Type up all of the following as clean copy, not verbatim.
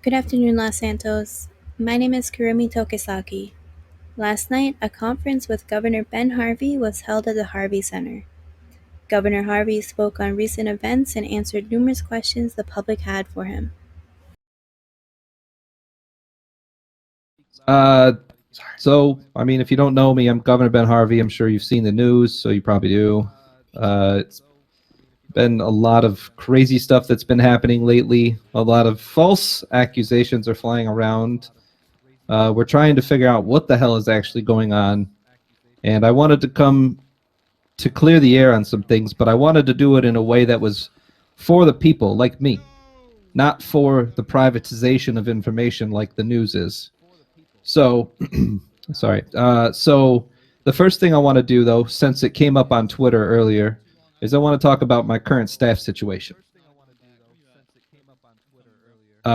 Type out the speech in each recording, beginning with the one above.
Good afternoon, Los Santos. My name is Kurumi Tokisaki. Last night, a conference with Governor Ben Harvey was held at the Harvey Center. Governor Harvey spoke on recent events and answered numerous questions the public had for him. If you don't know me, I'm Governor Ben Harvey. I'm sure you've seen the news, so you probably do. It's been a lot of crazy stuff that's been happening lately. A lot of false accusations are flying around. We're trying to figure out what the hell is actually going on. And I wanted to come to clear the air on some things, but I wanted to do it in a way that was for the people like me, not for the privatization of information like the news is. So, so the first thing I want to do, though, since it came up on Twitter earlier, is I want to talk about my current staff situation.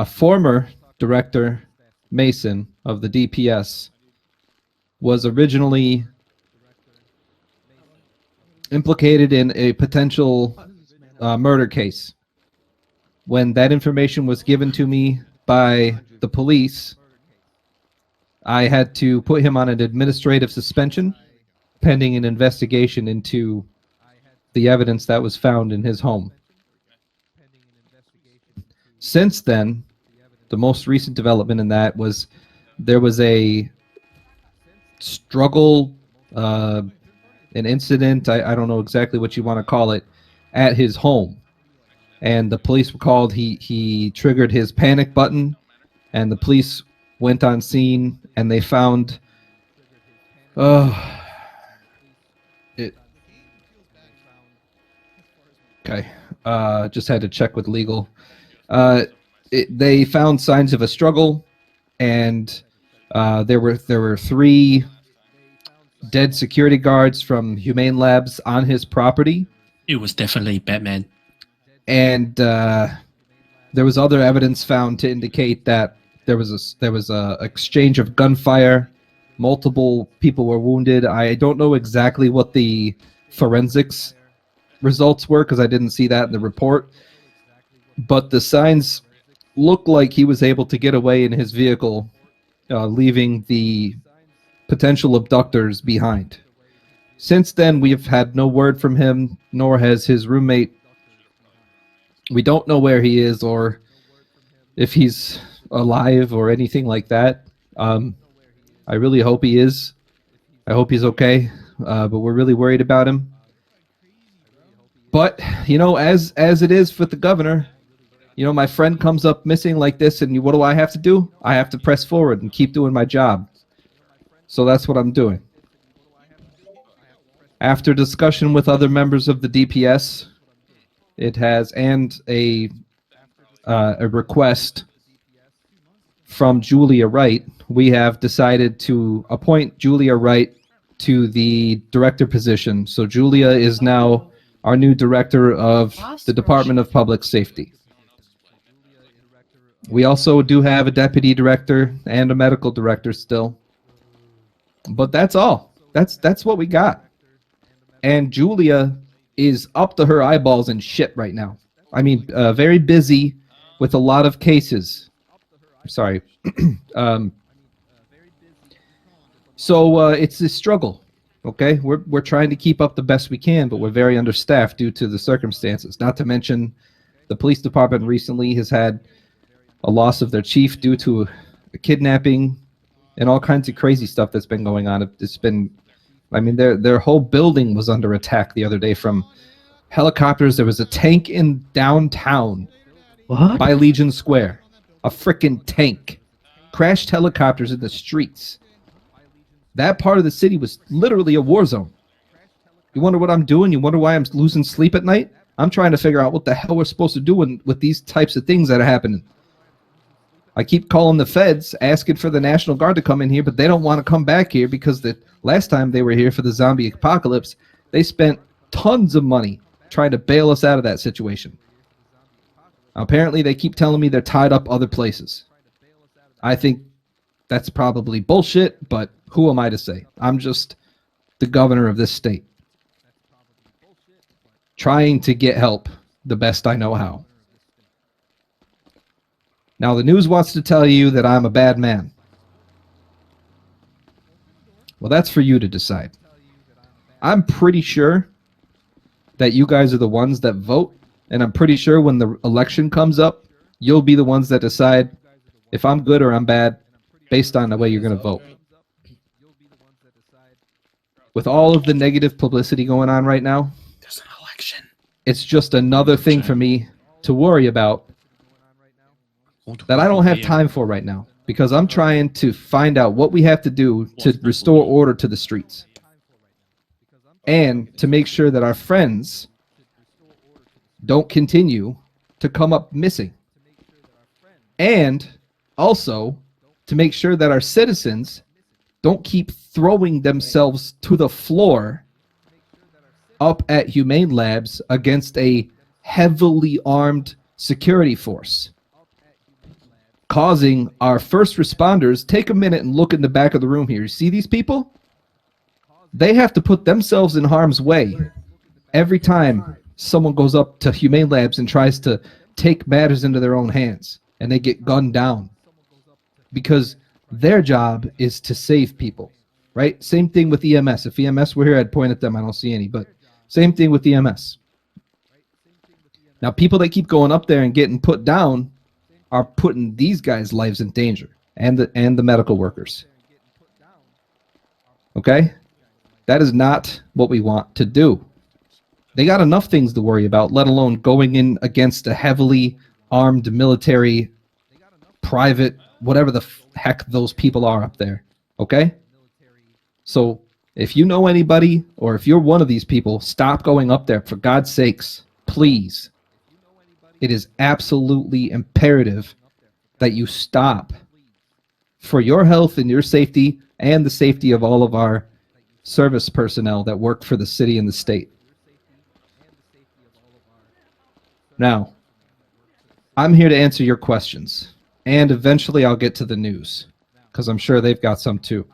Former Director Mason of the DPS was originally implicated in a potential murder case. When that information was given to me by the police, I had to put him on an administrative suspension pending an investigation into the evidence that was found in his home. Since then, the most recent development in that was there was a struggle, an incident, I don't know exactly what you want to call it, at his home. And the police were called. He triggered his panic button, and the police went on scene, and they found just had to check with legal. They found signs of a struggle, and there were 3 dead security guards from Humane Labs on his property. It was definitely Batman. And there was other evidence found to indicate that there was a exchange of gunfire. Multiple people were wounded. I don't know exactly what the forensics results were because I didn't see that in the report. But the signs look like he was able to get away in his vehicle, leaving the potential abductors behind. Since then, we've had no word from him, nor has his roommate. We don't know where he is or if he's alive or anything like that. I really hope he is. I hope he's okay, but we're really worried about him. But, as it is with the governor, my friend comes up missing like this, and what do I have to do? I have to press forward and keep doing my job. So that's what I'm doing. After discussion with other members of the DPS, and a request from Julia Wright, we have decided to appoint Julia Wright to the director position. So Julia is now our new director of the Department of Public Safety. We also do have a deputy director and a medical director still. But that's all. That's what we got. And Julia is up to her eyeballs in shit right now. Very busy with a lot of cases. Sorry. So it's a struggle. Okay, we're trying to keep up the best we can, but we're very understaffed due to the circumstances. Not to mention, the police department recently has had a loss of their chief due to a kidnapping and all kinds of crazy stuff that's been going on. It's been, their whole building was under attack the other day from helicopters. There was a tank in downtown by Legion Square. A freaking tank crashed helicopters in the streets. That part of the city was literally a war zone. You wonder what I'm doing? You wonder why I'm losing sleep at night? I'm trying to figure out what the hell we're supposed to do with these types of things that are happening. I keep calling the feds, asking for the National Guard to come in here, but they don't want to come back here because the last time they were here for the zombie apocalypse, they spent tons of money trying to bail us out of that situation. Apparently, they keep telling me they're tied up other places. I think that's probably bullshit, but who am I to say? I'm just the governor of this state, trying to get help the best I know how. Now, the news wants to tell you that I'm a bad man. Well, that's for you to decide. I'm pretty sure that you guys are the ones that vote, and I'm pretty sure when the election comes up, you'll be the ones that decide if I'm good or I'm bad based on the way you're going to vote. With all of the negative publicity going on right now, There's an election. it's just another thing for me to worry about that I don't have time for right now, because I'm trying to find out what we have to do to restore order to the streets and to make sure that our friends don't continue to come up missing, and also to make sure that our citizens don't keep throwing themselves to the floor up at Humane Labs against a heavily armed security force, causing our first responders. Take a minute and look in the back of the room here. You see these people? They have to put themselves in harm's way every time someone goes up to Humane Labs and tries to take matters into their own hands, and they get gunned down because their job is to save people, right? Same thing with EMS. If EMS were here, I'd point at them. I don't see any, but same thing with EMS. Now, people that keep going up there and getting put down are putting these guys' lives in danger, and the medical workers. Okay? That is not what we want to do. They got enough things to worry about, let alone going in against a heavily armed military, private, whatever the heck those people are up there. Okay? So if you know anybody, or if you're one of these people, stop going up there, for God's sakes. Please. It is absolutely imperative that you stop, for your health and your safety and the safety of all of our service personnel that work for the city and the state. Now, I'm here to answer your questions, and eventually I'll get to the news, because I'm sure they've got some too.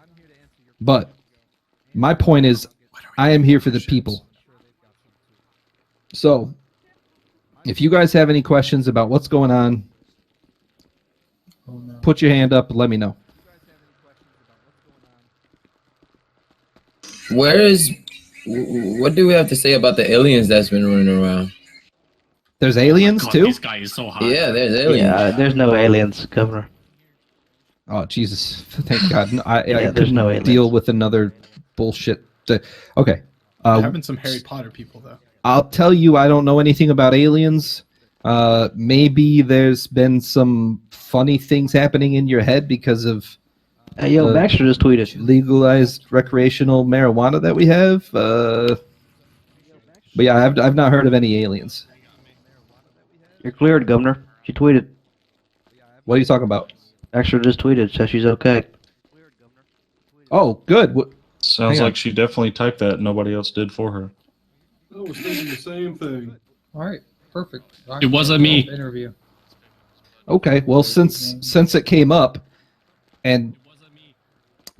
But my point is, I am here for the people. So, if you guys have any questions about what's going on, put your hand up and let me know. What do we have to say about the aliens that's been running around? There's aliens God, too? This guy is so hot. Yeah, there's aliens. Yeah, there's no aliens, Governor. Oh, Jesus. Thank God. I There's couldn't no aliens. deal with another bullshit. Okay. Having some Harry Potter people, though. I'll tell you, I don't know anything about aliens. Maybe there's been some funny things happening in your head because of Hey, yo, Baxter just tweeted. legalized recreational marijuana that we have. But yeah, I've not heard of any aliens. You're cleared, Governor. She tweeted. What are you talking about? Baxter just tweeted, says she's okay. Oh, good. Sounds Hang on. like she definitely typed that. Nobody else did for her. I was thinking the same thing. All right, perfect. It wasn't me. Interview. Okay, well, since it came up, and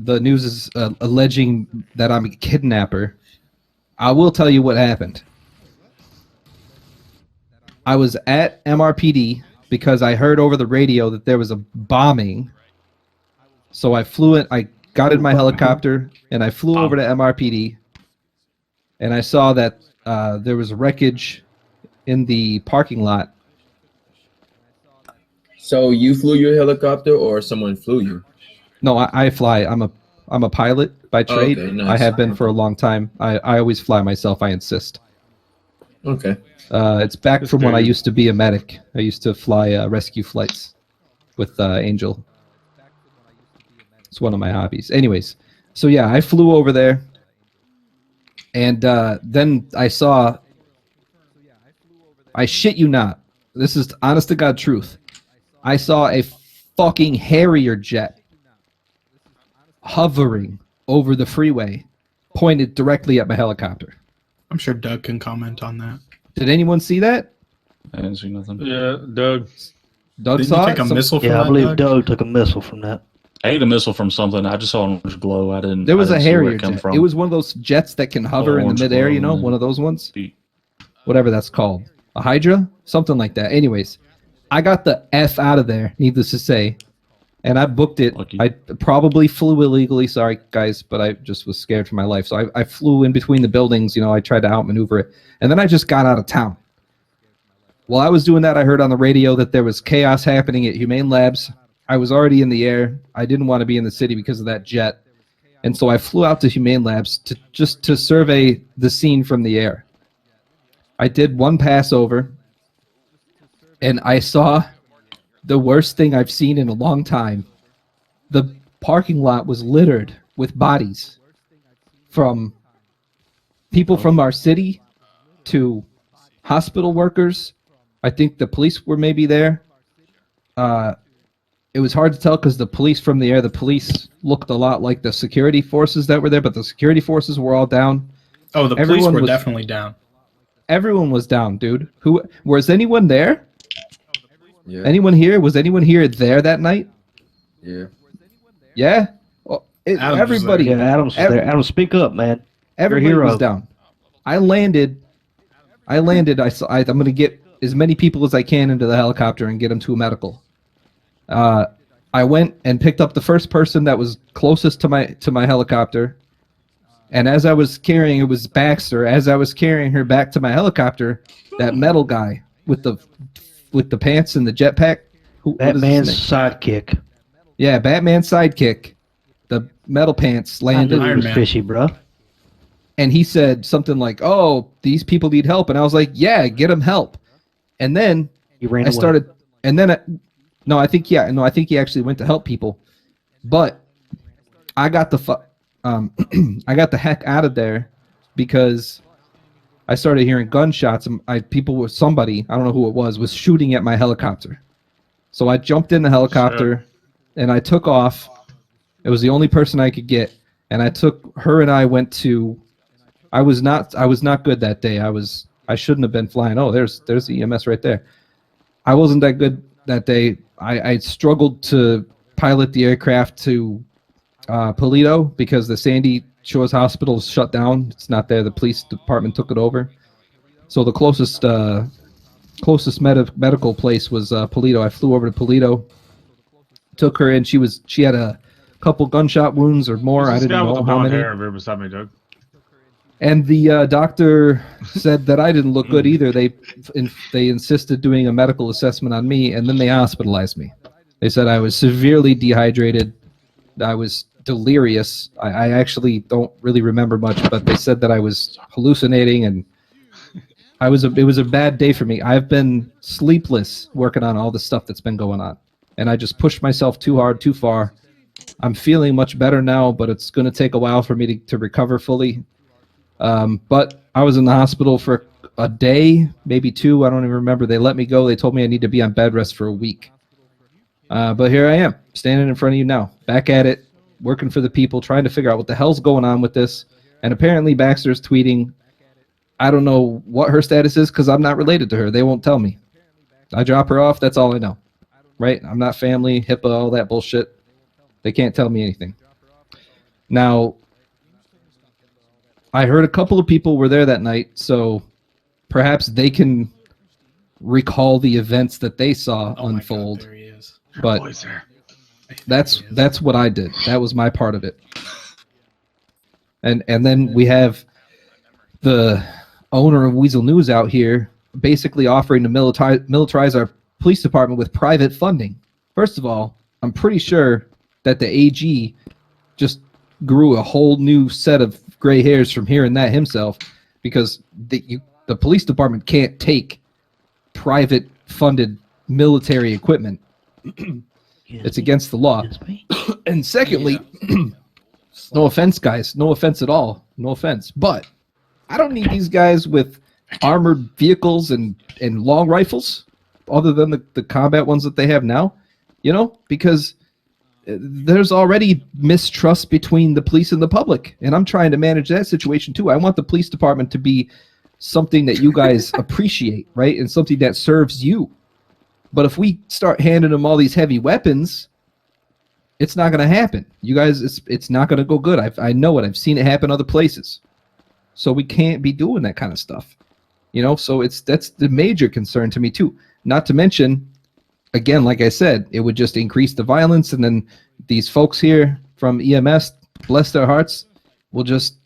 the news is alleging that I'm a kidnapper, I will tell you what happened. I was at MRPD because I heard over the radio that there was a bombing. So I got in my helicopter and I flew over to MRPD, and I saw that there was wreckage in the parking lot. So you flew your helicopter, or someone flew you? No, I fly. I'm a pilot by trade. Okay, nice. I have been for a long time. I always fly myself. I insist. Okay. It's back from when I used to be a medic. I used to fly rescue flights with Angel. It's one of my hobbies. Anyways, so yeah, I flew over there, and then I saw. I shit you not. This is honest to God truth. I saw a fucking Harrier jet hovering over the freeway, pointed directly at my helicopter. I'm sure Doug can comment on that. Did anyone see that? I didn't see nothing. Yeah, Doug. Doug Didn't saw you take it? a Some- missile from Yeah, I that, believe Doug? Doug took a missile from that. I ate a missile from something. I just saw an orange glow. I didn't. There was I a didn't see where Harrier it come jet. from. It was one of those jets that can hover in the orange midair, glow, one of those ones? Be- Whatever that's called. A Hydra? Something like that. Anyways, I got the F out of there, needless to say. And I booked it. Lucky. I probably flew illegally. Sorry, guys, but I just was scared for my life. So I flew in between the buildings. You know, I tried to outmaneuver it. And then I just got out of town. While I was doing that, I heard on the radio that there was chaos happening at Humane Labs. I was already in the air. I didn't want to be in the city because of that jet. And so I flew out to Humane Labs to survey the scene from the air. I did one pass over, and I saw the worst thing I've seen in a long time. The parking lot was littered with bodies from people from our city to hospital workers. I think the police were maybe there. It was hard to tell because the police from the air, the police looked a lot like the security forces that were there, but the security forces were all down. Oh, the police Everyone were was- definitely down. Everyone was down, dude. Who was anyone there? Yeah. Anyone here? Was anyone here there that night? Yeah. Yeah. Well, Adams was everybody. Yeah, Adam's there. Adam, speak up, man. Everybody hero. was down. I landed. I'm gonna get as many people as I can into the helicopter and get them to a medical. I went and picked up the first person that was closest to my helicopter. And as I was carrying, it was Baxter. As I was carrying her back to my helicopter, that metal guy with the pants and the jetpack. What is his Batman's name? sidekick. Yeah, Batman's sidekick. The metal pants I knew landed, he Iron was Man. fishy, bro. and he said something like, "Oh, these people need help," and I was like, "Yeah, get them help." And then He ran I away. started, and then I think he actually went to help people, but I got I got the heck out of there because I started hearing gunshots and somebody, I don't know who it was shooting at my helicopter. So I jumped in the helicopter and I took off. It was the only person I could get, and I went to. I was not good that day. I shouldn't have been flying. Oh, there's the EMS right there. I wasn't that good that day. I struggled to pilot the aircraft to Polito because the Sandy Shores Hospital is shut down. It's not there. The police department took it over. So the closest medical place was Polito. I flew over to Polito, took her in. She had a couple gunshot wounds or more. I didn't know how many. Hair beside me, Doug. And the doctor said that I didn't look good either. They insisted doing a medical assessment on me, and then they hospitalized me. They said I was severely dehydrated. I was delirious. I actually don't really remember much, but they said that I was hallucinating, and it was a bad day for me. I've been sleepless working on all the stuff that's been going on, and I just pushed myself too hard, too far. I'm feeling much better now, but it's going to take a while for me to recover fully. But I was in the hospital for a day, maybe two. I don't even remember. They let me go. They told me I need to be on bed rest for a week. But here I am, standing in front of you now, back at it, working for the people, trying to figure out what the hell's going on with this. And apparently Baxter's tweeting. I don't know what her status is because I'm not related to her. They won't tell me. I drop her off. That's all I know. Right? I'm not family, HIPAA, all that bullshit. They can't tell me anything. Now, I heard a couple of people were there that night, so perhaps they can recall the events that they saw Oh my unfold. God, there he is. But that's what I did. That was my part of it. And then we have the owner of Weasel News out here basically offering to militarize our police department with private funding. First of all, I'm pretty sure that the AG just grew a whole new set of gray hairs from hearing that himself, because the police department can't take private funded military equipment. It's against the law. And secondly, no offense, guys. No offense at all. No offense. But I don't need these guys with armored vehicles and long rifles other than the combat ones that they have now, because there's already mistrust between the police and the public, and I'm trying to manage that situation too. I want the police department to be something that you guys appreciate, right? And something that serves you. But if we start handing them all these heavy weapons, it's not going to happen. You guys, it's not going to go good. I know it. I've seen it happen other places. So we can't be doing that kind of stuff. So that's the major concern to me too. Not to mention, again, like I said, it would just increase the violence, and then these folks here from EMS, bless their hearts, will just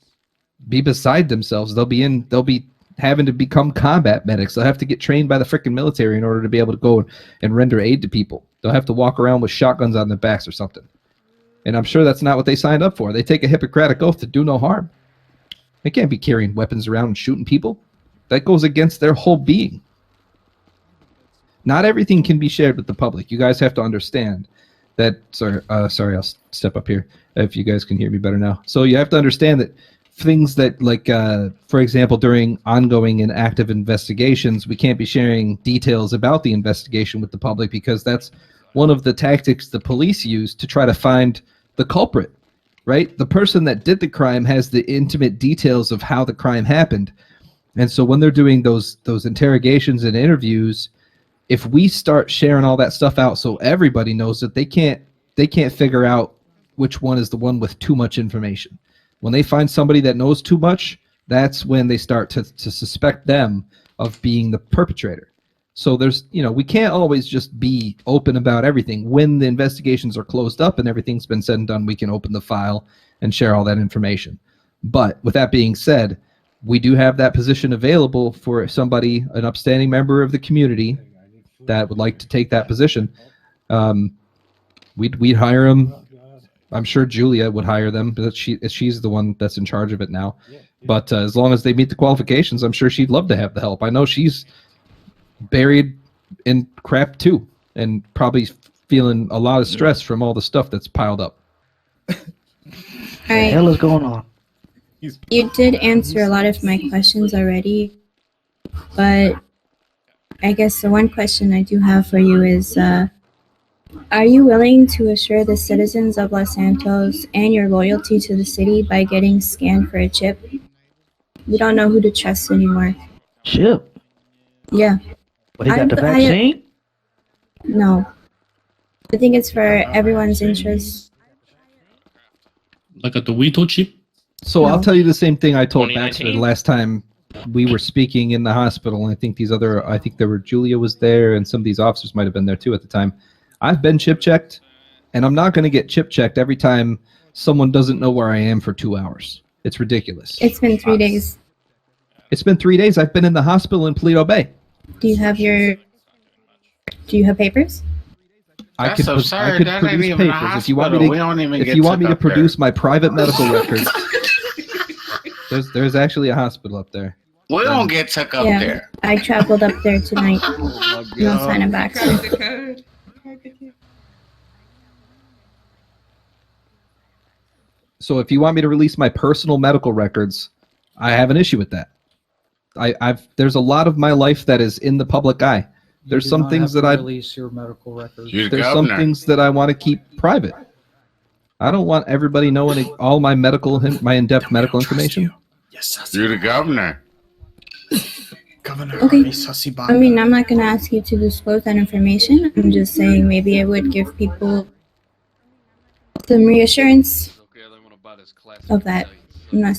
be beside themselves. They'll be having to become combat medics. They'll have to get trained by the freaking military in order to be able to go and render aid to people. They'll have to walk around with shotguns on their backs or something. And I'm sure that's not what they signed up for. They take a Hippocratic oath to do no harm. They can't be carrying weapons around and shooting people. That goes against their whole being. Not everything can be shared with the public. You guys have to understand that. Sorry, I'll step up here if you guys can hear me better now. So you have to understand that things that, like, for example, during ongoing and active investigations, we can't be sharing details about the investigation with the public because that's one of the tactics the police use to try to find the culprit, right? The person that did the crime has the intimate details of how the crime happened. And so when they're doing those interrogations and interviews, if we start sharing all that stuff out so everybody knows that they can't figure out which one is the one with too much information. When they find somebody that knows too much, that's when they start to suspect them of being the perpetrator. So there's, we can't always just be open about everything. When the investigations are closed up and everything's been said and done, we can open the file and share all that information. But with that being said, we do have that position available for somebody, an upstanding member of the community that would like to take that position. We'd hire them. I'm sure Julia would hire them, but she's the one that's in charge of it now. But as long as they meet the qualifications, I'm sure she'd love to have the help. I know she's buried in crap too, and probably feeling a lot of stress from all the stuff that's piled up. All What the right. hell is going on? You did answer a lot of my questions already, but I guess the one question I do have for you is, are you willing to assure the citizens of Los Santos and your loyalty to the city by getting scanned for a chip? We don't know who to trust anymore. Chip. Yeah, But he got the vaccine? no. I think it's for everyone's interest. Like a Dewito chip? So I'll tell you the same thing I told Baxter 2019? the last time we were speaking in the hospital. And I think there were Julia was there, and some of these officers might have been there too at the time. I've been chip checked, and I'm not going to get chip checked every time someone doesn't know where I am for 2 hours. It's ridiculous. It's been 3 days. It's been 3 days. I've been in the hospital in Paleto Bay. Do you have papers? I could produce papers if you want me to produce my private medical records. There's actually a hospital up there. We don't get took up Yeah, there. I traveled up there tonight. No sign of accident. So if you want me to release my personal medical records, I have an issue with that. There's a lot of my life that is in the public eye. There's some things that I release your medical records. You're the there's some governor. things that I want to keep private. I don't want everybody knowing all my my in-depth medical information. Yes, You're the governor. Governor Okay. Harvey Sussy I mean, I'm not going to ask you to disclose that information. I'm just saying maybe it would give people some reassurance of that. I'm not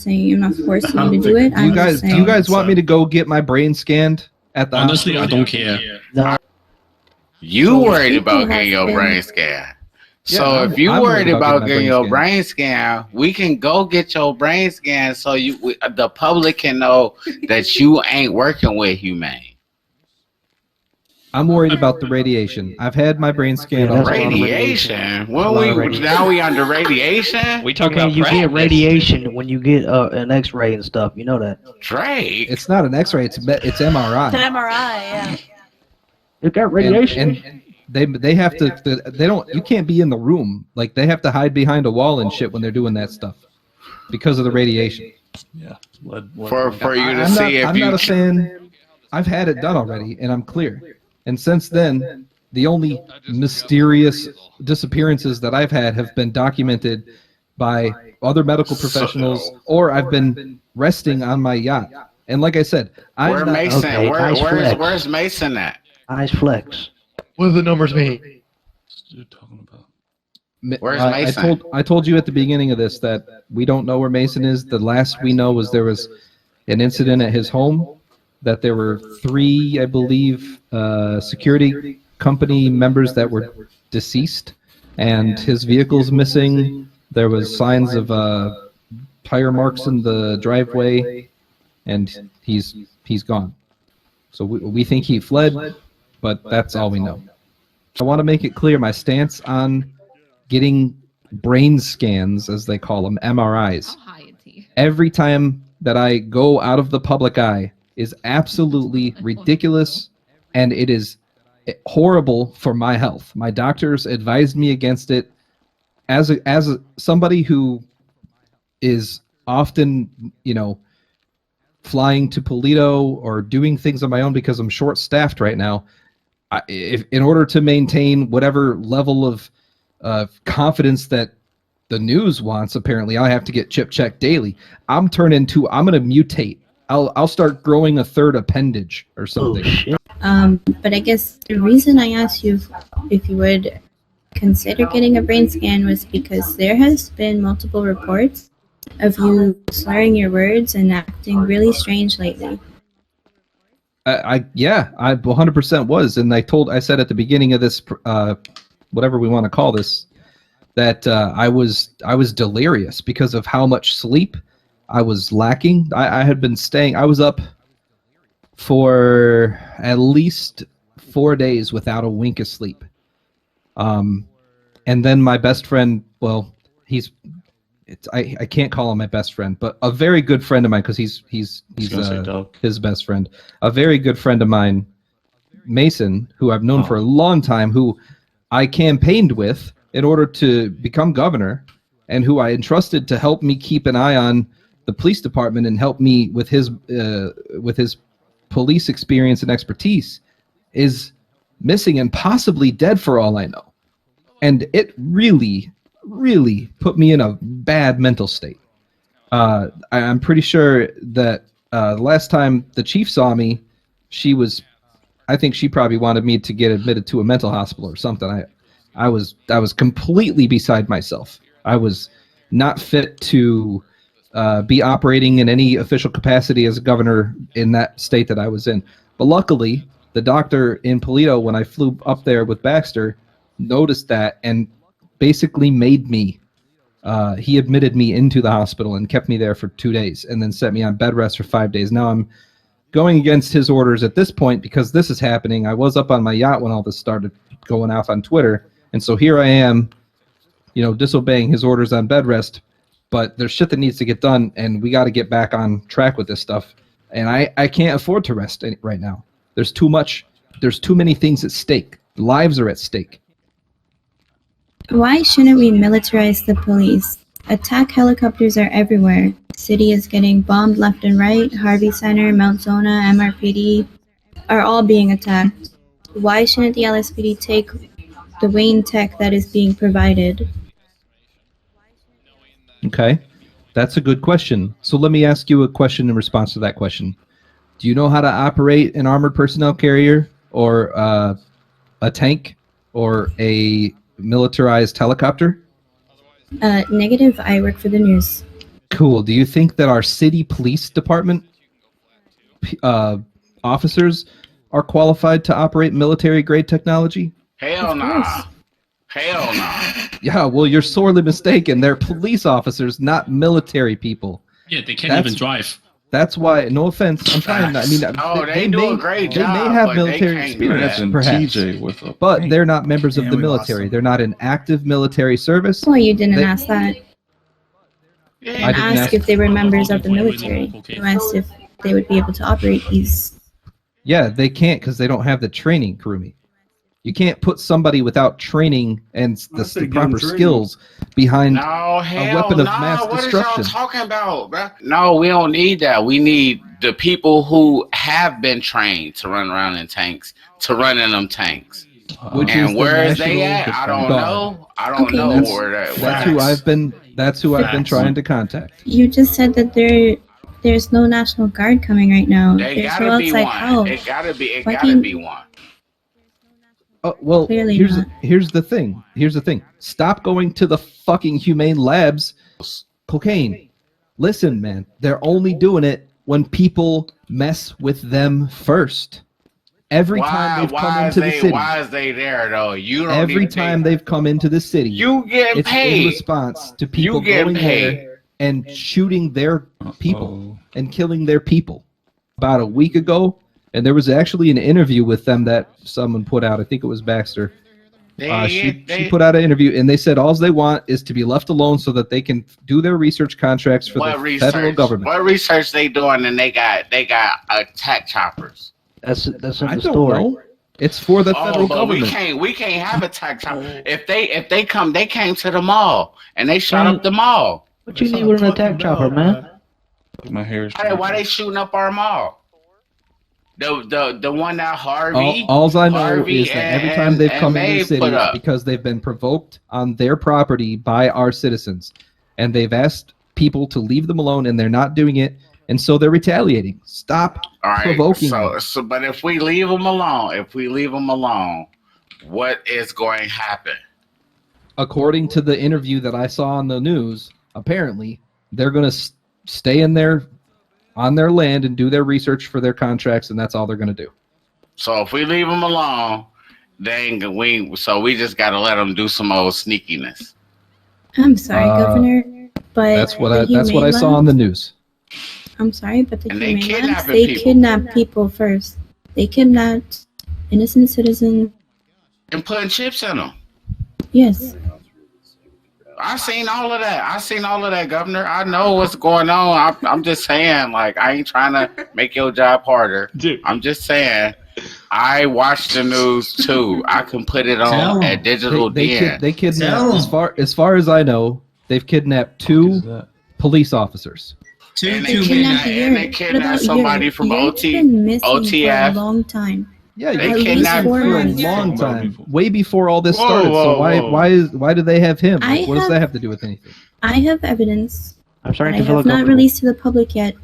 forcing you to do it. Do you guys want me to go get my brain scanned at the Honestly, I hospital? don't care. No. You worried people about getting have your been- brain scanned. Yeah, So if you I'm worried about getting your scanned. brain scan, we can go get your brain scan so the public can know that you ain't working with Humane. I'm worried about the radiation. I've had my brain scanned Yeah, that's already. Radiation? A lot of When radiation. now we under radiation? We talking Man, about you get practice. radiation when you get an X-ray and stuff. You know that. Drake. It's not an X-ray. It's MRI. MRI, yeah. It got radiation. And they have to. They don't. You can't be in the room. Like they have to hide behind a wall and shit when they're doing that stuff because of the radiation. Yeah. For you to I'm see if you not a fan. I've had it done already, and I'm clear. And since then, the only mysterious disappearances that I've had have been documented by other medical professionals, or I've been resting on my yacht. And like I said, where Mason? Okay, nice flex. Where's Mason at? Eyes flex. What do the numbers mean? You're talking about. Where's Mason? I told you at the beginning of this that we don't know where Mason is. The last we know was there was an incident at his home, that there were 3, I believe, security company members that were deceased, and his vehicle's missing. There was signs of tire marks in the driveway, and he's gone. So we think he fled, but that's all we know. I want to make it clear my stance on getting brain scans, as they call them, MRIs, every time that I go out of the public eye is absolutely ridiculous, and it is horrible for my health. My doctors advised me against it. As somebody who is often, flying to Polito or doing things on my own because I'm short-staffed right now, if in order to maintain whatever level of confidence that the news wants, apparently I have to get chip checked daily. I'm going to mutate. I'll start growing a third appendage or something. But I guess the reason I asked you if you would consider getting a brain scan was because there has been multiple reports of you slurring your words and acting really strange lately. I 100% was, and I said at the beginning of this, whatever we want to call this, that I was delirious because of how much sleep I was lacking. I had been staying. I was up for at least 4 days without a wink of sleep. And then my best friend, well, I can't call him my best friend, but a very good friend of mine, because he's his best friend. A very good friend of mine, Mason, who I've known for a long time, who I campaigned with in order to become governor, and who I entrusted to help me keep an eye on the police department and help me with his police experience and expertise, is missing and possibly dead for all I know. And it really put me in a bad mental state. I'm pretty sure that the last time the chief saw me, I think she probably wanted me to get admitted to a mental hospital or something. I was completely beside myself. I was not fit to be operating in any official capacity as a governor in that state that I was in. But luckily, the doctor in Polito, when I flew up there with Baxter, noticed that and basically made me, he admitted me into the hospital and kept me there for 2 days and then set me on bed rest for 5 days. Now I'm going against his orders at this point because this is happening. I was up on my yacht when all this started going off on Twitter. And so here I am, disobeying his orders on bed rest, but there's shit that needs to get done, and we got to get back on track with this stuff. And I can't afford to rest right now. There's too many things at stake. Lives are at stake. Why shouldn't we militarize the police? Attack helicopters are everywhere. The city is getting bombed left and right. Harvey Center, Mount Zona, MRPD are all being attacked. Why shouldn't the LSPD take the Wayne tech that is being provided? Okay, that's a good question. So let me ask you a question in response to that question. Do you know how to operate an armored personnel carrier or a tank or a militarized helicopter? Negative. I work for the news. Cool. Do you think that our city police department officers are qualified to operate military-grade technology? Hell nah. Hell nah. Yeah, well, you're sorely mistaken. They're police officers, not military people. Yeah, they can't even drive. That's why, no offense, I'm trying. They do a great job. They may have but military they can't experience, do that. perhaps, TJ with a but they're not members of Yeah, the we lost military. them. They're not in active military service. Well, you didn't They- ask that. Yeah. And didn't ask ask- if they were members of the Okay, military. okay. You asked if they would be able to operate these. Yeah, they can't because they don't have the training, Kurumi. You can't put somebody without training and the proper skills behind No, hell weapon of nah. mass What destruction. is y'all talking about, bro? No, we don't need that. We need the people who have been trained to run around in tanks, to run in them tanks. Which is And the where is they National at? I don't Guard. know. I don't Okay. know That's- where that. That's who I've been. That's who I've been Facts. trying to contact. You just said that there's no National Guard coming right now. They There's no gotta be outside one. help. It gotta be. It Why gotta can't- be one. Oh, well, Clearly here's not. here's the thing. Here's the thing. Stop going to the fucking humane labs. Cocaine. Listen, man. They're only doing it when people mess with them first. Every time they've come into the city. Why is they there though? You don't. Every time they've come into the city, you get it's paid. in response to people going there and shooting their people and killing their people. About a week ago, and there was actually an interview with them that someone put out. I think it was Baxter. She put out an interview, and they said all they want is to be left alone so that they can do their research contracts for the federal government. What research they doing? And they got attack choppers. That's in the I don't story. know. It's for the federal government. We can't have attack choppers. If they come, they came to the mall and they shot up the mall. What you need with an attack chopper, man? My hair's. Why they shooting up our mall? The one that Harvey. All I know Harvey is that every time they've come into the city, it's up. because they've been provoked on their property by our citizens, and they've asked people to leave them alone, and they're not doing it, and so they're retaliating. Stop provoking them. But if we leave them alone, what is going to happen? According to the interview that I saw on the news, apparently they're going to stay in on their land and do their research for their contracts, and that's all they're going to do. So if we leave them alone, we just got to let them do some old sneakiness. I'm sorry, Governor, but that's what I saw on the news. I'm sorry, but the Humane Labs, they kidnap people first. They kidnapped innocent citizens. And putting chips in them. Yes. I seen all of that, Governor. I know what's going on. I'm just saying, like, I ain't trying to make your job harder. Dude. I'm just saying, I watch the news too. I can put it on at Digital Den. They kidnapped, as far as I know, they've kidnapped 2 police officers. And they kidnapped somebody from OTF. For a long time. Yeah, they kidnapped for a long time, way before all this started. So why do they have him? What does that have to do with anything? I have evidence I'm starting that to I feel have not uncomfortable. released to the public yet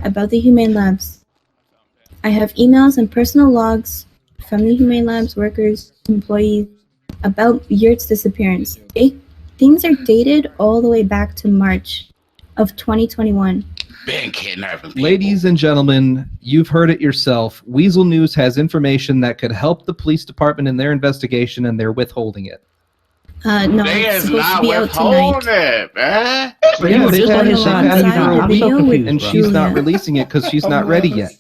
about the Humane Labs. I have emails and personal logs from the Humane Labs workers, employees, about Yurt's disappearance. Things are dated all the way back to March of 2021. Been kidnapping people. Ladies and gentlemen, you've heard it yourself. Weasel News has information that could help the police department in their investigation, and they're withholding it. No, They it's is supposed to not be out tonight. withholding it, man. But Yeah, you were they've just had on it his side. for a I'm week, so confused, and bro. she's not releasing it because she's not ready yet.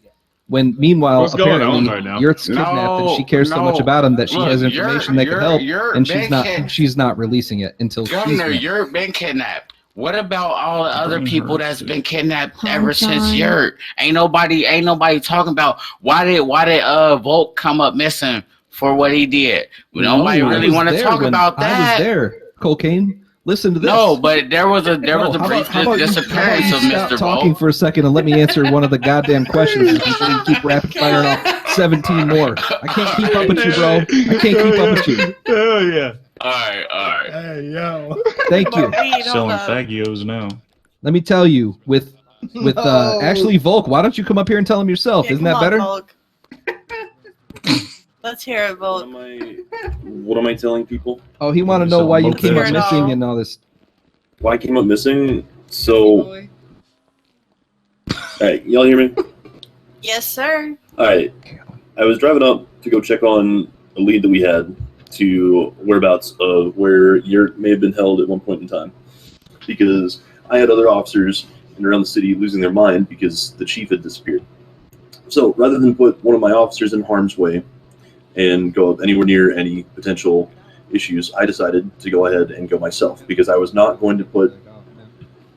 When meanwhile, What's going on apparently, right now? Yurt's kidnapped, and she cares so much about him that she has information that could help, and she's not releasing it until Governor, she's you're been kidnapped. What about all the other people that's been kidnapped ever since Yurt? Ain't nobody talking about why did Volk come up missing for what he did? Nobody really want to talk about that. I was there. Cocaine. Listen to this. No, but there was a brief disappearance of Stop Mr. talking Volk. for a second and let me answer one of the goddamn questions before you keep rapid firing off 17 more. I can't keep up with you, bro. I can't keep up with you. Oh yeah. All right. Hey, yo. Thank you. Selling fagios now. Let me tell you, with actually Volk, why don't you come up here and tell him yourself? Yeah, Isn't come that on, better? Volk. Let's hear it, Volk. What am I telling people? Oh, he want to know why you came up Let's hear it missing all. and all this. Why I came up missing? So, alright, y'all hear me? Yes, sir. Alright, I was driving up to go check on a lead that we had to whereabouts of where Yurt may have been held at one point in time. Because I had other officers in around the city losing their mind because the chief had disappeared. So rather than put one of my officers in harm's way and go up anywhere near any potential issues, I decided to go ahead and go myself because I was not going to put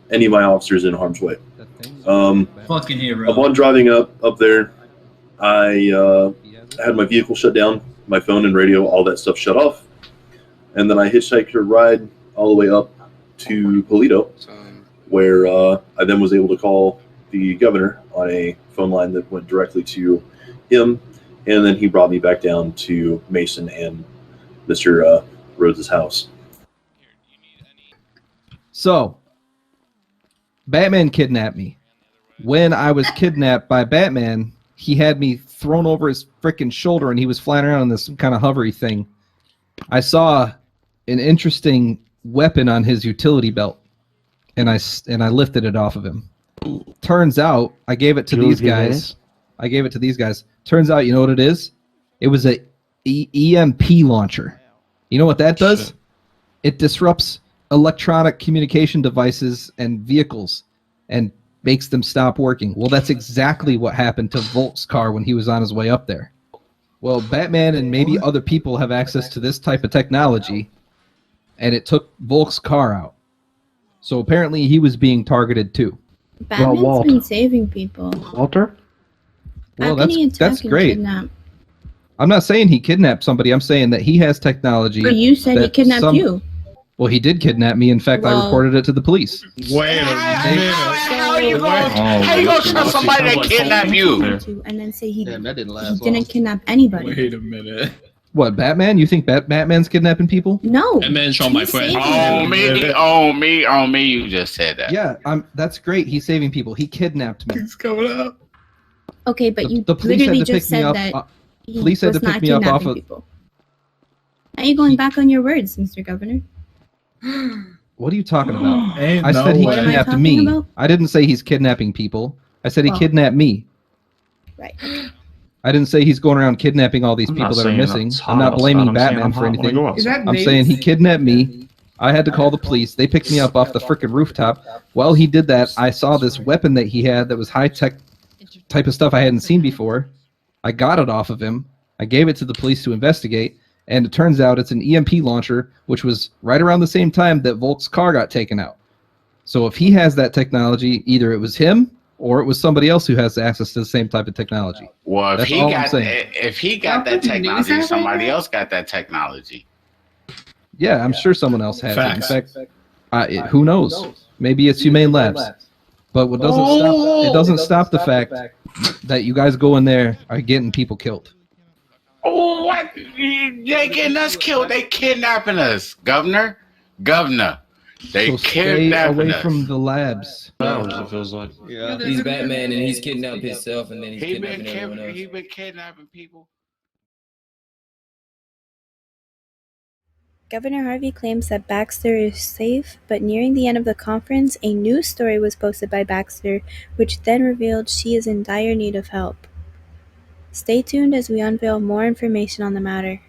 any of my officers in harm's way. Fucking hero. Upon driving up there, I had my vehicle shut down, my phone and radio, all that stuff shut off, and then I hitchhiked a ride all the way up to Polito, where I then was able to call the governor on a phone line that went directly to him, and then he brought me back down to Mason and Mr. Rhodes' house. So, Batman kidnapped me. When I was kidnapped by Batman, he had me thrown over his freaking shoulder, and he was flying around on this kind of hovery thing. I saw an interesting weapon on his utility belt, and I lifted it off of him. Turns out, I gave it to these guys. Turns out, you know what it is? It was a EMP launcher. You know what that does? Shit. It disrupts electronic communication devices and vehicles and makes them stop working. Well, that's exactly what happened to Volk's car when he was on his way up there. Well, Batman and maybe other people have access to this type of technology, and it took Volk's car out. So apparently he was being targeted too. Batman's Walt. been saving people. Walter? Well, How can he that's attack and great. kidnap? I'm not saying he kidnapped somebody. I'm saying that he has technology. But you said he that kidnapped you. Well, he did kidnap me. In fact, I Well- reported it to the police. Wait a minute. How you gonna Oh, how you gonna that's trust what somebody that sounds like kidnapped Fulton you? there. And then say he, Damn, that didn't he last didn't long. kidnap anybody. Wait a minute. What, Batman? You think Batman's kidnapping people? No. That man's on my he's friend. saving On people. me, you just said that. Yeah, that's great. He's saving people. He kidnapped me. It's coming up. Okay, but you The police literally had to just pick me said up. that he police had was to not pick me up off kidnapping of. people. Are you going back on your words, Mr. Governor? What are you talking about? Ain't I no said he What am I kidnapped talking me. about? I didn't say he's kidnapping people. I said he Oh. kidnapped me. Right. I didn't say he's going around kidnapping all these I'm people not that are saying missing. it's I'm hot not blaming outside. I'm saying Batman I'm for hot when I anything. go outside. I'm saying he kidnapped me. I had to call the police. They picked me up off the frickin' rooftop. While he did that, I saw this weapon that he had that was high-tech type of stuff I hadn't seen before. I got it off of him. I gave it to the police to investigate, and it turns out it's an EMP launcher, which was right around the same time that Volk's car got taken out. So if he has that technology, either it was him or it was somebody else who has access to the same type of technology. Well, That's all I'm saying. if he got that technology, somebody else got that technology. Yeah, I'm sure someone else has Facts. it. In fact, who knows? Maybe it's Humane Labs. But what doesn't stop the fact that you guys go in there are getting people killed. Oh, what? They getting us killed. They kidnapping us, Governor. They So stay kidnapping away us. from the labs. Hours, it feels like. Yeah. He's Batman and he's kidnapped himself and then he's He been kidnapping everyone else. he been kidnapping people. Governor Harvey claims that Baxter is safe, but nearing the end of the conference, a news story was posted by Baxter, which then revealed she is in dire need of help. Stay tuned as we unveil more information on the matter.